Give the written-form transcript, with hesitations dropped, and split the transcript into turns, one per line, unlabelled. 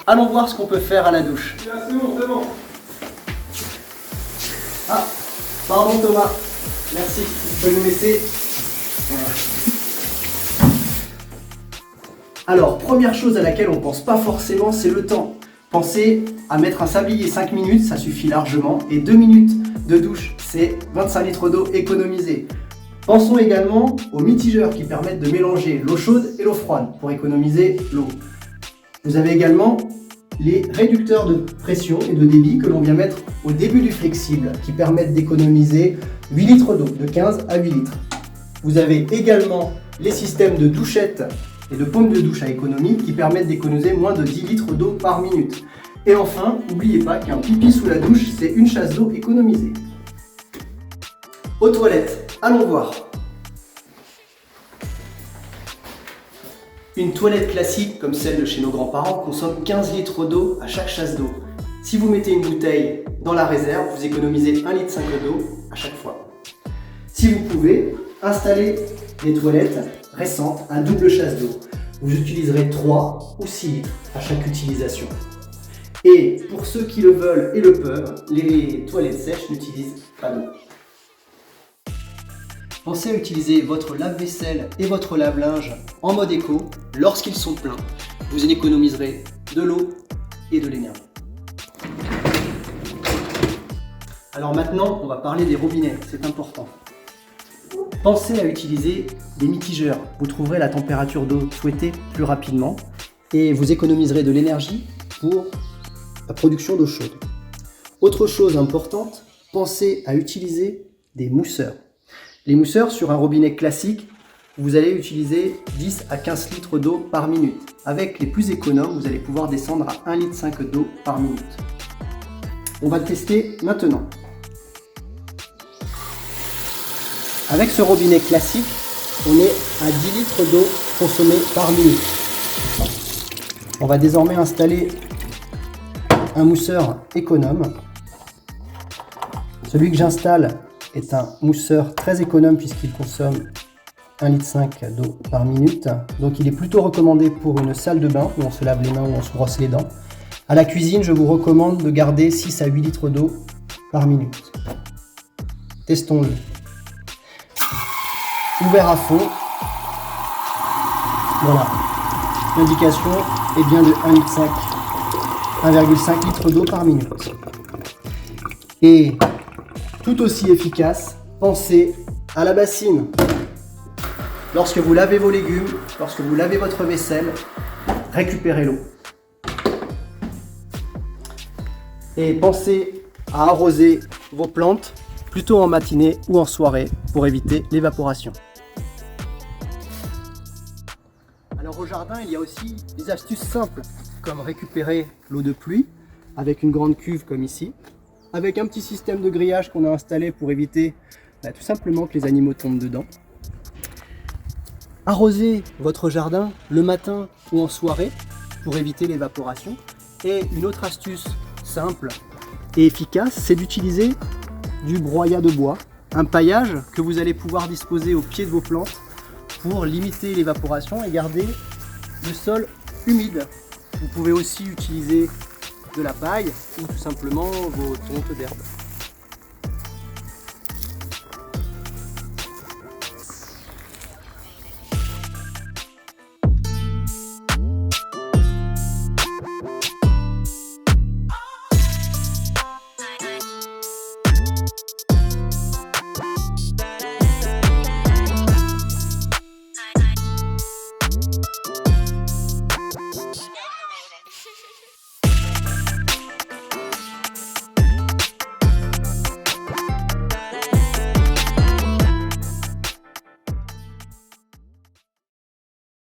allons voir ce qu'on peut faire à la douche.
C'est bon, c'est bon.
Ah, pardon Thomas. Merci, tu peux nous laisser. Voilà. Alors, première chose à laquelle on ne pense pas forcément, c'est le temps. Pensez à mettre un sablier 5 minutes, ça suffit largement. Et 2 minutes de douche, c'est 25 litres d'eau économisée. Pensons également aux mitigeurs qui permettent de mélanger l'eau chaude et l'eau froide pour économiser l'eau. Vous avez également les réducteurs de pression et de débit que l'on vient mettre au début du flexible qui permettent d'économiser 8 litres d'eau, de 15 à 8 litres. Vous avez également les systèmes de douchettes et de pommes de douche à économie qui permettent d'économiser moins de 10 litres d'eau par minute. Et enfin, n'oubliez pas qu'un pipi sous la douche, c'est une chasse d'eau économisée. Aux toilettes, allons voir. Une toilette classique comme celle de chez nos grands-parents consomme 15 litres d'eau à chaque chasse d'eau. Si vous mettez une bouteille dans la réserve, vous économisez 1,5 litre d'eau à chaque fois. Si vous pouvez, installer des toilettes récentes à double chasse d'eau. Vous utiliserez 3 ou 6 litres à chaque utilisation. Et pour ceux qui le veulent et le peuvent, les toilettes sèches n'utilisent pas d'eau. Pensez à utiliser votre lave-vaisselle et votre lave-linge en mode éco lorsqu'ils sont pleins. Vous en économiserez de l'eau et de l'énergie. Alors maintenant, on va parler des robinets, c'est important. Pensez à utiliser des mitigeurs. Vous trouverez la température d'eau souhaitée plus rapidement et vous économiserez de l'énergie pour la production d'eau chaude. Autre chose importante, pensez à utiliser des mousseurs. Les mousseurs, sur un robinet classique, vous allez utiliser 10 à 15 litres d'eau par minute. Avec les plus économes, vous allez pouvoir descendre à 1,5 litre d'eau par minute. On va le tester maintenant. Avec ce robinet classique, on est à 10 litres d'eau consommée par minute. On va désormais installer un mousseur économe. Celui que j'installe est un mousseur très économe puisqu'il consomme 1,5 litre d'eau par minute. Donc il est plutôt recommandé pour une salle de bain où on se lave les mains, où on se brosse les dents. À la cuisine, je vous recommande de garder 6 à 8 litres d'eau par minute. Testons-le. Ouvert à fond. Voilà. L'indication est bien de 1,5 litre d'eau par minute. Et tout aussi efficace, pensez à la bassine. Lorsque vous lavez vos légumes, lorsque vous lavez votre vaisselle, récupérez l'eau. Et pensez à arroser vos plantes plutôt en matinée ou en soirée pour éviter l'évaporation. Alors au jardin, il y a aussi des astuces simples comme récupérer l'eau de pluie avec une grande cuve comme ici, avec un petit système de grillage qu'on a installé pour éviter tout simplement que les animaux tombent dedans. Arroser votre jardin le matin ou en soirée pour éviter l'évaporation. Et une autre astuce simple et efficace, c'est d'utiliser du broyat de bois, un paillage que vous allez pouvoir disposer au pied de vos plantes pour limiter l'évaporation et garder le sol humide. Vous pouvez aussi utiliser de la paille ou tout simplement vos tontes d'herbe.